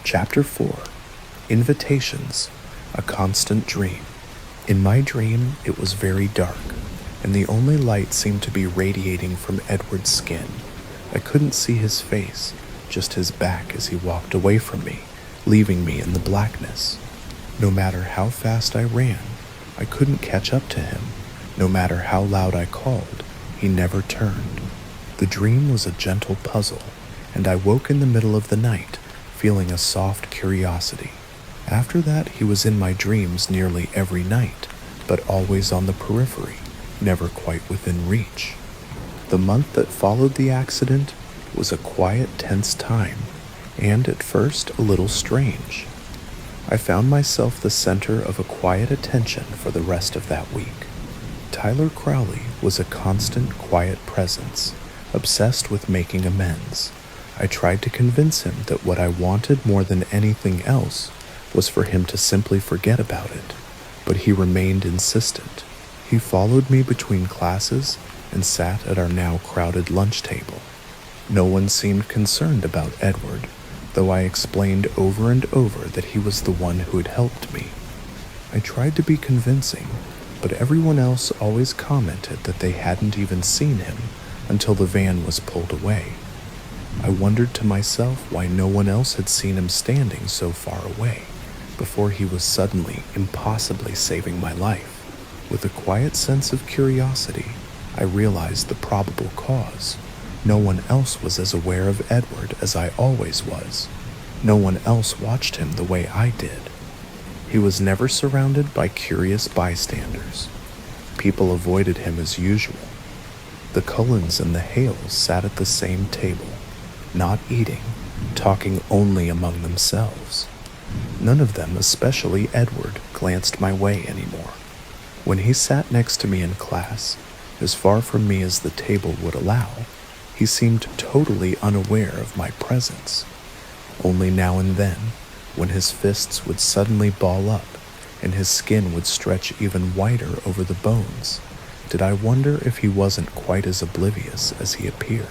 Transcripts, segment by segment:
Chapter 4. Invitations, a Constant Dream. In my dream, it was very dark, and the only light seemed to be radiating from Edward's skin. I couldn't see his face, just his back as he walked away from me, leaving me in the blackness. No matter how fast I ran, I couldn't catch up to him. No matter how loud I called, he never turned. The dream was a gentle puzzle, and I woke in the middle of the night, feeling a soft curiosity. After that, he was in my dreams nearly every night, but always on the periphery, never quite within reach. The month that followed the accident was a quiet, tense time, and at first a little strange. I found myself the center of a quiet attention for the rest of that week. Tyler Crowley was a constant, quiet presence, obsessed with making amends. I tried to convince him that what I wanted more than anything else was for him to simply forget about it, but he remained insistent. He followed me between classes and sat at our now crowded lunch table. No one seemed concerned about Edward, though I explained over and over that he was the one who had helped me. I tried to be convincing, but everyone else always commented that they hadn't even seen him until the van was pulled away. I wondered to myself why no one else had seen him standing so far away before he was suddenly, impossibly saving my life. With a quiet sense of curiosity, I realized the probable cause. No one else was as aware of Edward as I always was. No one else watched him the way I did. He was never surrounded by curious bystanders. People avoided him as usual. The Cullens and the Hales sat at the same table, not eating, talking only among themselves. None of them, especially Edward, glanced my way anymore. When he sat next to me in class, as far from me as the table would allow, he seemed totally unaware of my presence. Only now and then, when his fists would suddenly ball up and his skin would stretch even wider over the bones, did I wonder if he wasn't quite as oblivious as he appeared.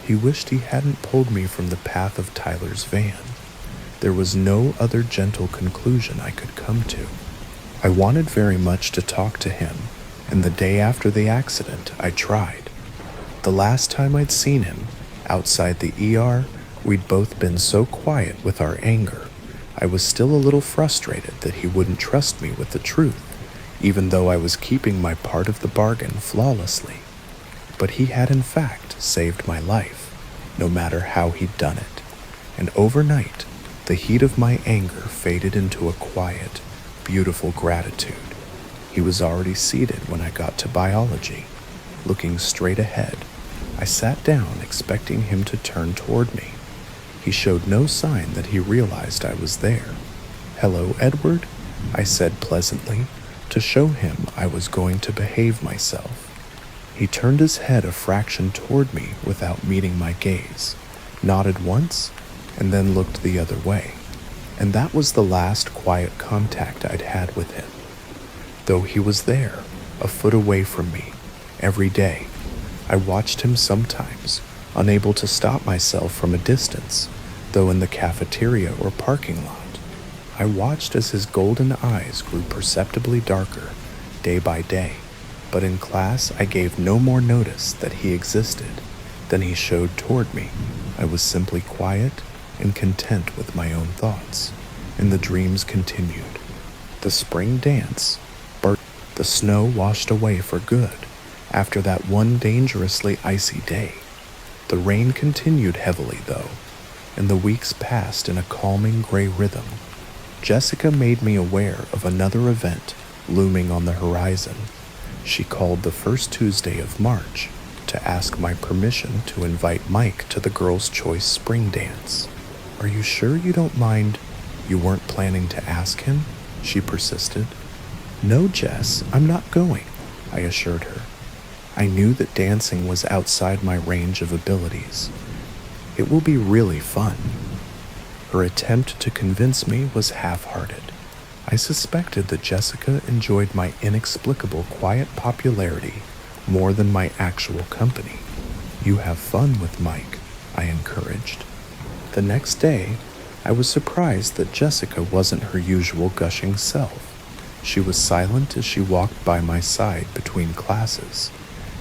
He wished he hadn't pulled me from the path of Tyler's van. There was no other gentle conclusion I could come to. I wanted very much to talk to him, and the day after the accident, I tried. The last time I'd seen him, outside the ER, we'd both been so quiet with our anger. I was still a little frustrated that he wouldn't trust me with the truth, even though I was keeping my part of the bargain flawlessly. But he had in fact saved my life, no matter how he'd done it. And overnight, the heat of my anger faded into a quiet, beautiful gratitude. He was already seated when I got to biology. Looking straight ahead, I sat down expecting him to turn toward me. He showed no sign that he realized I was there. "Hello, Edward," I said pleasantly, to show him I was going to behave myself. He turned his head a fraction toward me without meeting my gaze, nodded once, and then looked the other way. And that was the last quiet contact I'd had with him. Though he was there, a foot away from me, every day, I watched him sometimes, unable to stop myself from a distance, though in the cafeteria or parking lot. I watched as his golden eyes grew perceptibly darker, day by day. But in class, I gave no more notice that he existed than he showed toward me. I was simply quiet and content with my own thoughts, and the dreams continued. The spring dance, the snow washed away for good after that one dangerously icy day. The rain continued heavily, though, and the weeks passed in a calming gray rhythm. Jessica made me aware of another event looming on the horizon. She called the first Tuesday of March to ask my permission to invite Mike to the Girls' Choice Spring Dance. "Are you sure you don't mind? You weren't planning to ask him?" she persisted. "No, Jess, I'm not going," I assured her. I knew that dancing was outside my range of abilities. "It will be really fun." Her attempt to convince me was half-hearted. I suspected that Jessica enjoyed my inexplicable quiet popularity more than my actual company. "You have fun with Mike," I encouraged. The next day, I was surprised that Jessica wasn't her usual gushing self. She was silent as she walked by my side between classes,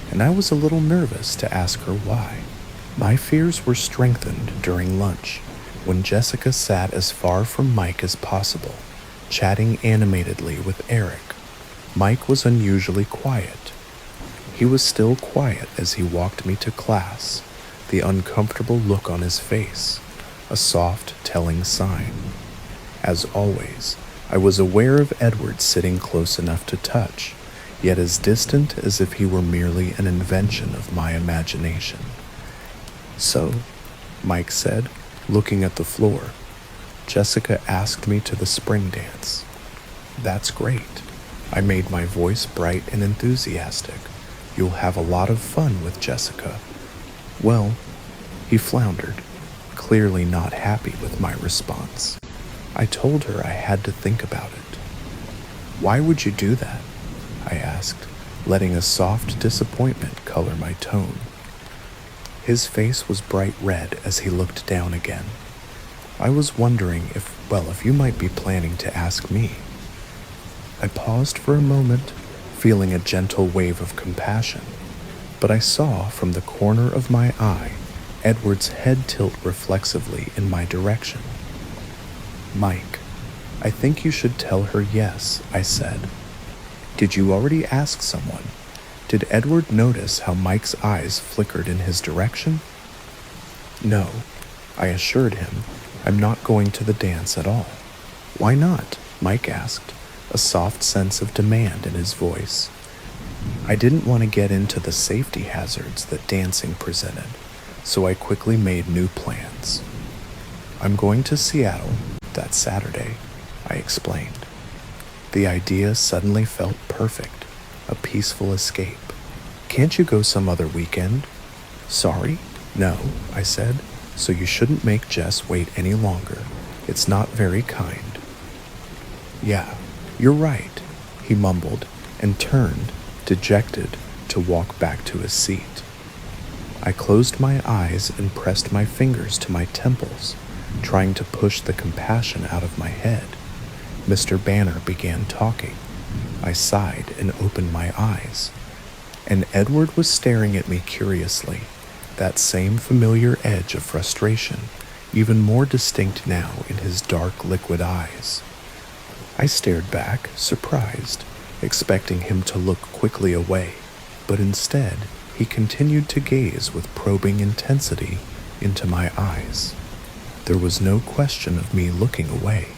and I was a little nervous to ask her why. My fears were strengthened during lunch, when Jessica sat as far from Mike as possible, chatting animatedly with Eric. Mike was unusually quiet. He was still quiet as he walked me to class, the uncomfortable look on his face, a soft, telling sign. As always, I was aware of Edward sitting close enough to touch, yet as distant as if he were merely an invention of my imagination. "So," Mike said, looking at the floor, "Jessica asked me to the spring dance." "That's great." I made my voice bright and enthusiastic. "You'll have a lot of fun with Jessica." "Well," he floundered, clearly not happy with my response. I told her I had to think about it. "Why would you do that?" I asked, letting a soft disappointment color my tone. His face was bright red as he looked down again. "I was wondering if you might be planning to ask me." I paused for a moment, feeling a gentle wave of compassion, but I saw from the corner of my eye Edward's head tilt reflexively in my direction. "Mike, I think you should tell her yes," I said. "Did you already ask someone?" Did Edward notice how Mike's eyes flickered in his direction? "No," I assured him. "I'm not going to the dance at all." "Why not?" Mike asked, a soft sense of demand in his voice. I didn't want to get into the safety hazards that dancing presented, so I quickly made new plans. "I'm going to Seattle that Saturday," I explained. The idea suddenly felt perfect, a peaceful escape. "Can't you go some other weekend?" "Sorry? No," I said, "so you shouldn't make Jess wait any longer. It's not very kind." "Yeah, you're right," he mumbled and turned, dejected, to walk back to his seat. I closed my eyes and pressed my fingers to my temples, trying to push the compassion out of my head. Mr. Banner began talking. I sighed and opened my eyes, and Edward was staring at me curiously, that same familiar edge of frustration, even more distinct now in his dark liquid eyes. I stared back, surprised, expecting him to look quickly away, but instead he continued to gaze with probing intensity into my eyes. There was no question of me looking away.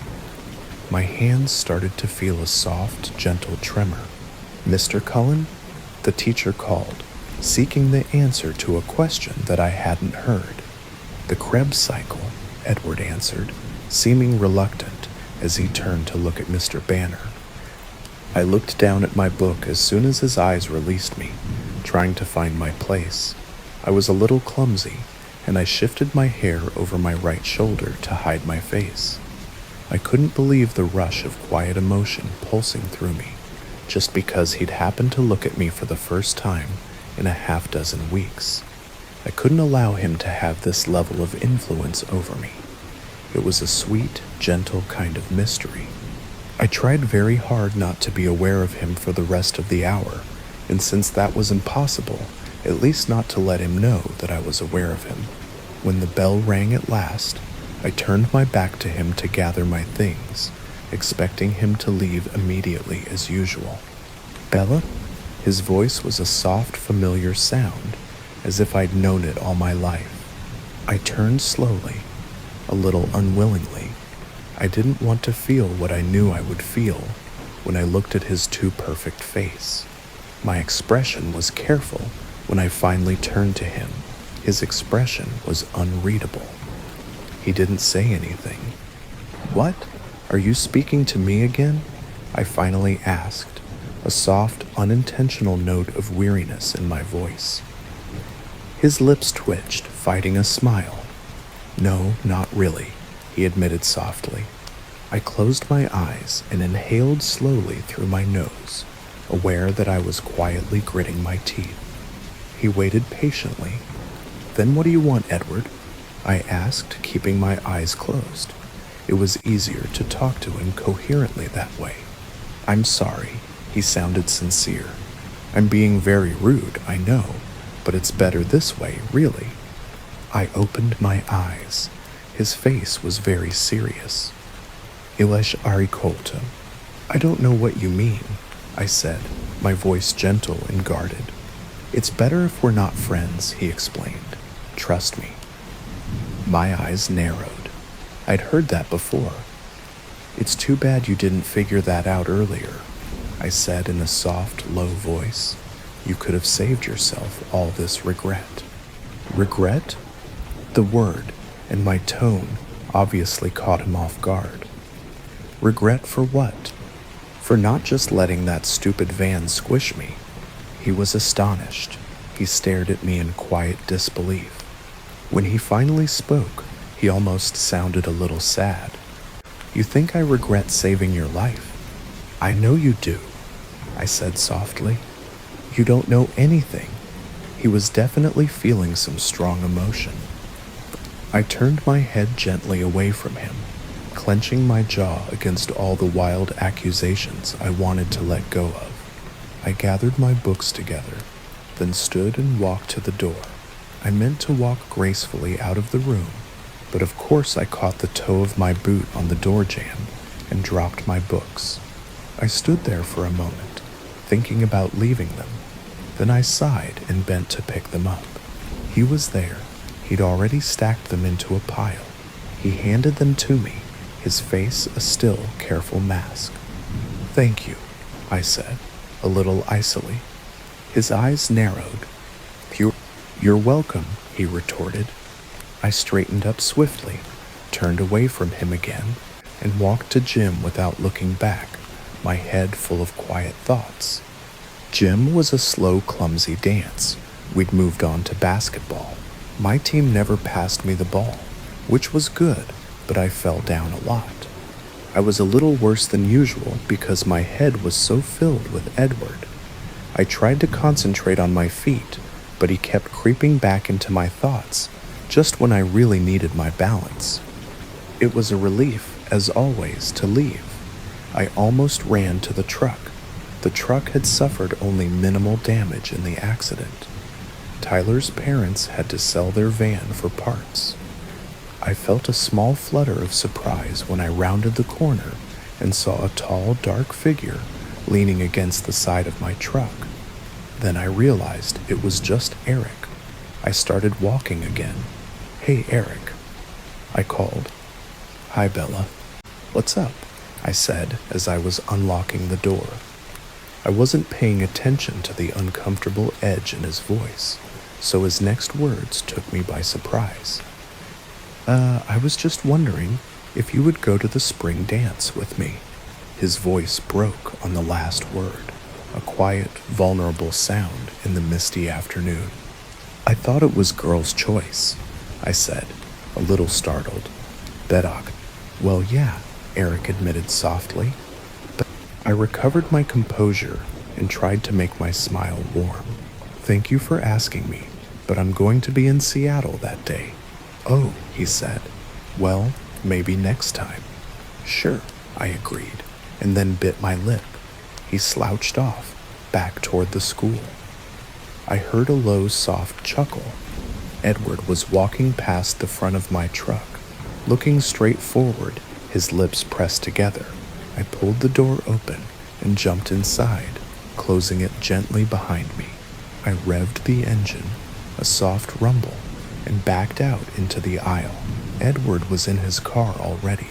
My hands started to feel a soft, gentle tremor. "Mr. Cullen?" the teacher called, seeking the answer to a question that I hadn't heard. "The Krebs cycle," Edward answered, seeming reluctant as he turned to look at Mr. Banner. I looked down at my book as soon as his eyes released me, trying to find my place. I was a little clumsy, and I shifted my hair over my right shoulder to hide my face. I couldn't believe the rush of quiet emotion pulsing through me, just because he'd happened to look at me for the first time in a half-dozen weeks. I couldn't allow him to have this level of influence over me. It was a sweet, gentle kind of mystery. I tried very hard not to be aware of him for the rest of the hour, and since that was impossible, at least not to let him know that I was aware of him. When the bell rang at last, I turned my back to him to gather my things, expecting him to leave immediately as usual. "Bella?" His voice was a soft, familiar sound, as if I'd known it all my life. I turned slowly, a little unwillingly. I didn't want to feel what I knew I would feel when I looked at his too perfect face. My expression was careful when I finally turned to him. His expression was unreadable. He didn't say anything. "What? Are you speaking to me again?" I finally asked, a soft, unintentional note of weariness in my voice. His lips twitched, fighting a smile. "No, not really," he admitted softly. I closed my eyes and inhaled slowly through my nose, aware that I was quietly gritting my teeth. He waited patiently. "Then what do you want, Edward?" I asked, keeping my eyes closed. It was easier to talk to him coherently that way. I'm sorry, he sounded sincere. I'm being very rude, I know, but it's better this way, really. I opened my eyes. His face was very serious. Ilesh arikolta. I don't know what you mean, I said, my voice gentle and guarded. It's better if we're not friends, he explained. Trust me. My eyes narrowed. I'd heard that before. It's too bad you didn't figure that out earlier, I said in a soft, low voice. You could have saved yourself all this regret. Regret? The word and my tone obviously caught him off guard. Regret for what? For not just letting that stupid van squish me. He was astonished. He stared at me in quiet disbelief. When he finally spoke, he almost sounded a little sad. You think I regret saving your life? I know you do, I said softly. You don't know anything. He was definitely feeling some strong emotion. I turned my head gently away from him, clenching my jaw against all the wild accusations I wanted to let go of. I gathered my books together, then stood and walked to the door. I meant to walk gracefully out of the room, but of course I caught the toe of my boot on the door jamb and dropped my books. I stood there for a moment, thinking about leaving them. Then I sighed and bent to pick them up. He was there. He'd already stacked them into a pile. He handed them to me, his face a still, careful mask. Thank you, I said, a little icily. His eyes narrowed. You're welcome, he retorted. I straightened up swiftly, turned away from him again, and walked to Jim without looking back, my head full of quiet thoughts. Gym was a slow, clumsy dance. We'd moved on to basketball. My team never passed me the ball, which was good, but I fell down a lot. I was a little worse than usual because my head was so filled with Edward. I tried to concentrate on my feet, but he kept creeping back into my thoughts, just when I really needed my balance. It was a relief, as always, to leave. I almost ran to the truck. The truck had suffered only minimal damage in the accident. Tyler's parents had to sell their van for parts. I felt a small flutter of surprise when I rounded the corner and saw a tall, dark figure leaning against the side of my truck. Then I realized it was just Eric. I started walking again. Hey, Eric, I called. Hi, Bella. What's up? I said as I was unlocking the door. I wasn't paying attention to the uncomfortable edge in his voice, so his next words took me by surprise. I was just wondering if you would go to the spring dance with me. His voice broke on the last word, a quiet, vulnerable sound in the misty afternoon. I thought it was girl's choice, I said, a little startled. Bedok. Well, yeah, Eric admitted softly. But I recovered my composure and tried to make my smile warm. Thank you for asking me, but I'm going to be in Seattle that day. Oh, he said. Well, maybe next time. Sure, I agreed, and then bit my lip. He slouched off, back toward the school. I heard a low, soft chuckle. Edward was walking past the front of my truck, looking straight forward, his lips pressed together. I pulled the door open and jumped inside, closing it gently behind me. I revved the engine, a soft rumble, and backed out into the aisle. Edward was in his car already,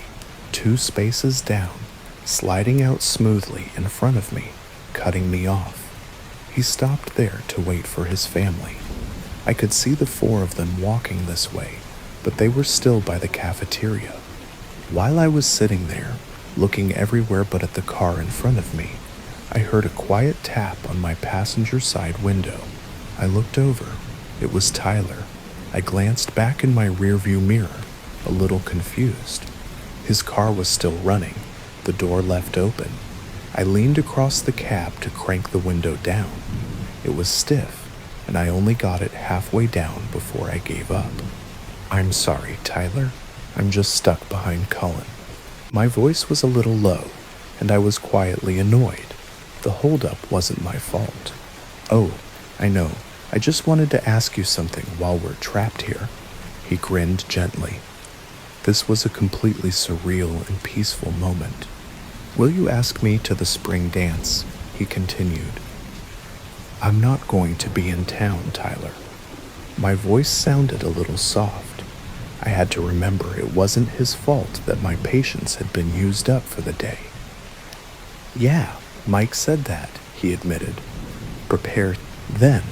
2 spaces down, sliding out smoothly in front of me, cutting me off. He stopped there to wait for his family. I could see the 4 of them walking this way, but they were still by the cafeteria. While I was sitting there, looking everywhere but at the car in front of me, I heard a quiet tap on my passenger side window. I looked over. It was Tyler. I glanced back in my rearview mirror, a little confused. His car was still running, the door left open. I leaned across the cab to crank the window down. It was stiff, and I only got it halfway down before I gave up. I'm sorry, Tyler. I'm just stuck behind Cullen. My voice was a little low, and I was quietly annoyed. The holdup wasn't my fault. "Oh, I know. I just wanted to ask you something while we're trapped here." He grinned gently. This was a completely surreal and peaceful moment. "Will you ask me to the spring dance?" he continued. "I'm not going to be in town, Tyler." My voice sounded a little soft. I had to remember it wasn't his fault that my patience had been used up for the day. "Yeah, Mike said that," he admitted. "Prepare then.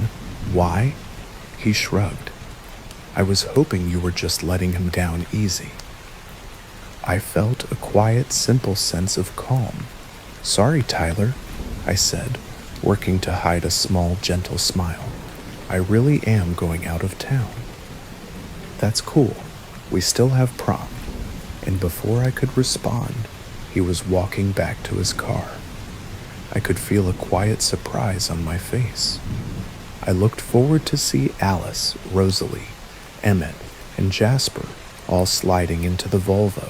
Why?" He shrugged. "I was hoping you were just letting him down easy." I felt a quiet, simple sense of calm. "Sorry, Tyler," I said, working to hide a small, gentle smile. "I really am going out of town." "That's cool. We still have prom." And before I could respond, he was walking back to his car. I could feel a quiet surprise on my face. I looked forward to see Alice, Rosalie, Emmett, and Jasper all sliding into the Volvo.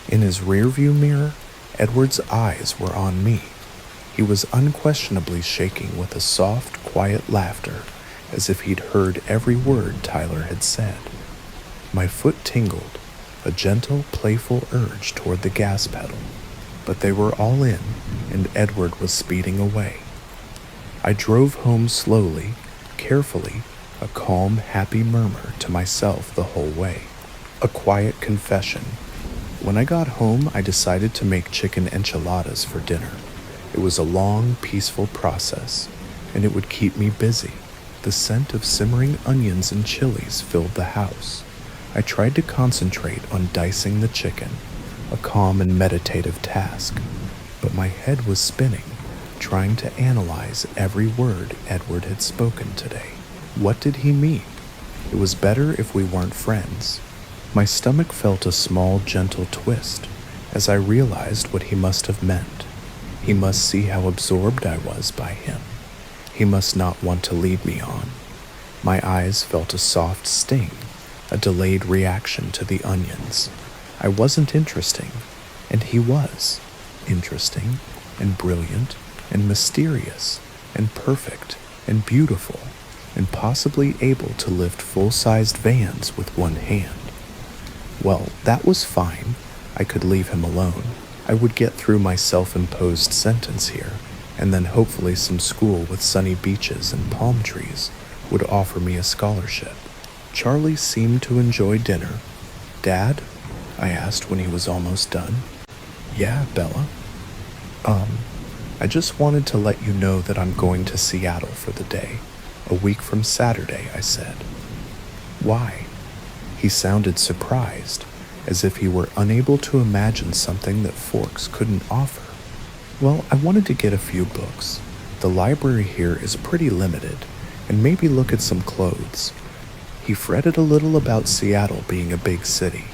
In his rearview mirror, Edward's eyes were on me. He was unquestionably shaking with a soft, quiet laughter, as if he'd heard every word Tyler had said. My foot tingled, a gentle, playful urge toward the gas pedal, but they were all in, and Edward was speeding away. I drove home slowly, carefully, a calm, happy murmur to myself the whole way. A quiet confession. When I got home, I decided to make chicken enchiladas for dinner. It was a long, peaceful process, and it would keep me busy. The scent of simmering onions and chilies filled the house. I tried to concentrate on dicing the chicken, a calm and meditative task, but my head was spinning, trying to analyze every word Edward had spoken today. What did he mean? It was better if we weren't friends. My stomach felt a small, gentle twist as I realized what he must have meant. He must see how absorbed I was by him. He must not want to lead me on. My eyes felt a soft sting, a delayed reaction to the onions. I wasn't interesting, and he was. Interesting, and brilliant, and mysterious, and perfect, and beautiful, and possibly able to lift full-sized vans with one hand. Well, that was fine. I could leave him alone. I would get through my self-imposed sentence here, and then hopefully some school with sunny beaches and palm trees would offer me a scholarship. Charlie seemed to enjoy dinner. "Dad?" I asked when he was almost done. "Yeah, Bella?" I just wanted to let you know that I'm going to Seattle for the day. A week from Saturday," I said. "Why?" He sounded surprised, as if he were unable to imagine something that Forks couldn't offer. "Well, I wanted to get a few books. The library here is pretty limited, and maybe look at some clothes." He fretted a little about Seattle being a big city,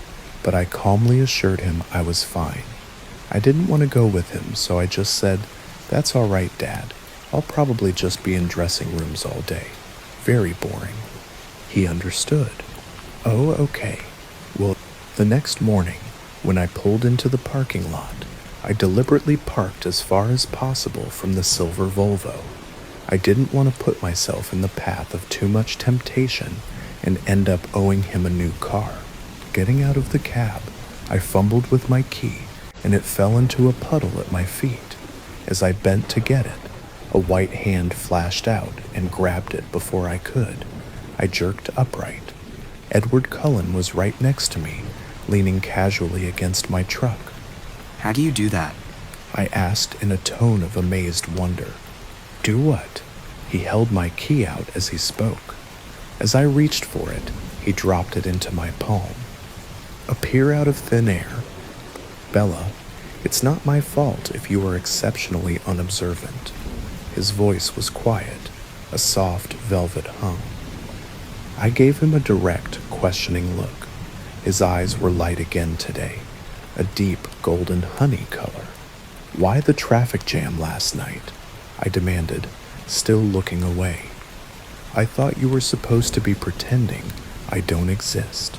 but I calmly assured him I was fine. I didn't want to go with him, so I just said, "That's all right, Dad. I'll probably just be in dressing rooms all day. Very boring." He understood. "Oh, okay. Well, the next morning, when I pulled into the parking lot, I deliberately parked as far as possible from the silver Volvo. I didn't want to put myself in the path of too much temptation and end up owing him a new car. Getting out of the cab, I fumbled with my key, and it fell into a puddle at my feet. As I bent to get it, a white hand flashed out and grabbed it before I could. I jerked upright. Edward Cullen was right next to me, leaning casually against my truck. "How do you do that?" I asked in a tone of amazed wonder. "Do what?" He held my key out as he spoke. As I reached for it, he dropped it into my palm. "Appear out of thin air. Bella, it's not my fault if you are exceptionally unobservant." His voice was quiet, a soft velvet hum. I gave him a direct, questioning look. His eyes were light again today, a deep golden honey color. "Why the traffic jam last night?" I demanded, still looking away. "I thought you were supposed to be pretending I don't exist,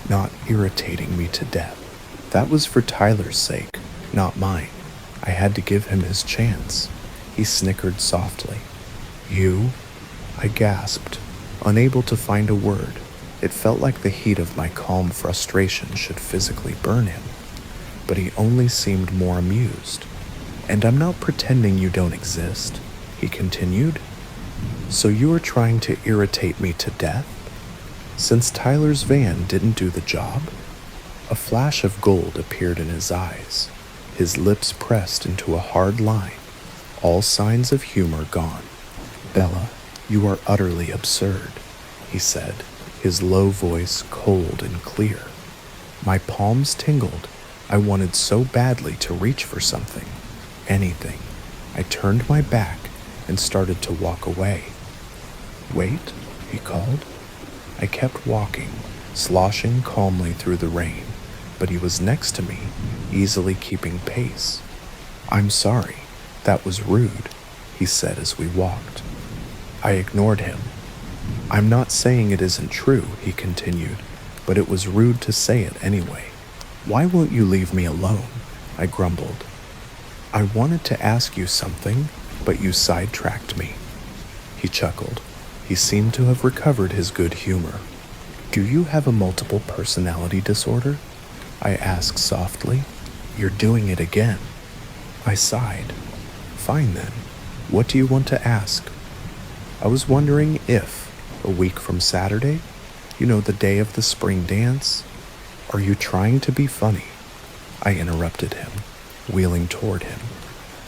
not irritating me to death." That was for Tyler's sake, not mine. I had to give him his chance. He snickered softly. You? I gasped, unable to find a word. It felt like the heat of my calm frustration should physically burn him. But he only seemed more amused. And I'm not pretending you don't exist, he continued. So you are trying to irritate me to death? Since Tyler's van didn't do the job? A flash of gold appeared in his eyes, his lips pressed into a hard line, all signs of humor gone. Bella, you are utterly absurd, he said, his low voice cold and clear. My palms tingled. I wanted so badly to reach for something, anything. I turned my back and started to walk away. Wait, he called. I kept walking, sloshing calmly through the rain, but he was next to me, easily keeping pace. I'm sorry, that was rude, he said as we walked. I ignored him. I'm not saying it isn't true, he continued, but it was rude to say it anyway. Why won't you leave me alone? I grumbled. I wanted to ask you something, but you sidetracked me. He chuckled. He seemed to have recovered his good humor. Do you have a multiple personality disorder? I asked softly. You're doing it again. I sighed. Fine then. What do you want to ask? I was wondering if, a week from Saturday, the day of the spring dance, are you trying to be funny? I interrupted him, wheeling toward him.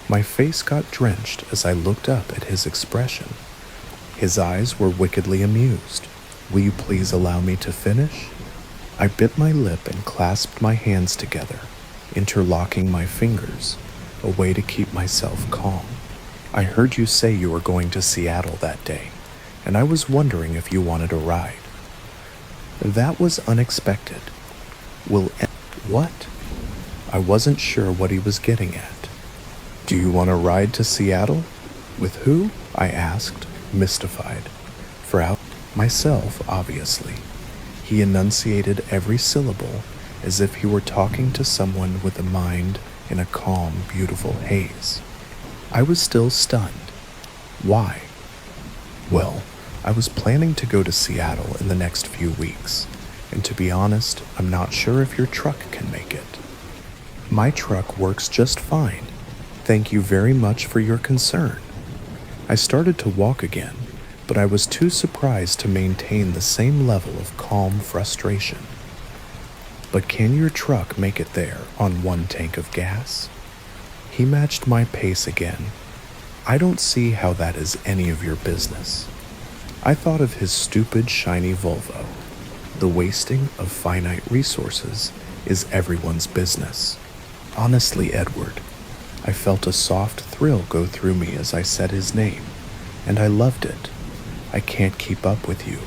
My face got drenched as I looked up at his expression. His eyes were wickedly amused. Will you please allow me to finish? I bit my lip and clasped my hands together, interlocking my fingers, a way to keep myself calm. I heard you say you were going to Seattle that day, and I was wondering if you wanted a ride. That was unexpected. What? I wasn't sure what he was getting at. Do you want to ride to Seattle? With who? I asked, mystified. Myself, obviously. He enunciated every syllable as if he were talking to someone with a mind in a calm, beautiful haze. I was still stunned. Why? Well, I was planning to go to Seattle in the next few weeks, and to be honest, I'm not sure if your truck can make it. My truck works just fine. Thank you very much for your concern. I started to walk again, but I was too surprised to maintain the same level of calm frustration. But can your truck make it there on one tank of gas? He matched my pace again. I don't see how that is any of your business. I thought of his stupid, shiny Volvo. The wasting of finite resources is everyone's business. Honestly, Edward, I felt a soft thrill go through me as I said his name, and I loved it. I can't keep up with you.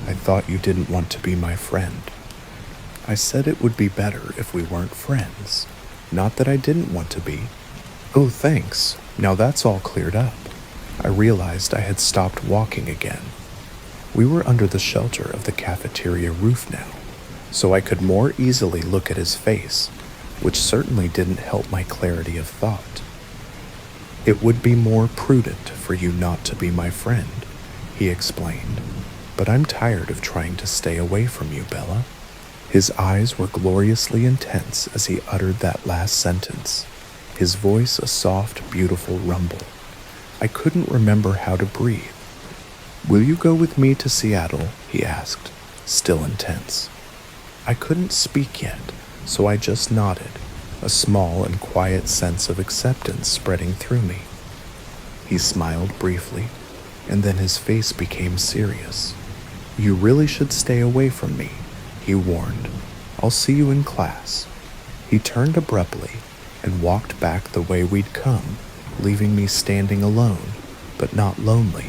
I thought you didn't want to be my friend. I said it would be better if we weren't friends. Not that I didn't want to be. Oh, thanks. Now that's all cleared up. I realized I had stopped walking again. We were under the shelter of the cafeteria roof now, so I could more easily look at his face, which certainly didn't help my clarity of thought. It would be more prudent for you not to be my friend, he explained, but I'm tired of trying to stay away from you, Bella. His eyes were gloriously intense as he uttered that last sentence, his voice a soft, beautiful rumble. I couldn't remember how to breathe. Will you go with me to Seattle? He asked, still intense. I couldn't speak yet, so I just nodded, a small and quiet sense of acceptance spreading through me. He smiled briefly, and then his face became serious. You really should stay away from me, he warned. I'll see you in class. He turned abruptly and walked back the way we'd come, leaving me standing alone, but not lonely.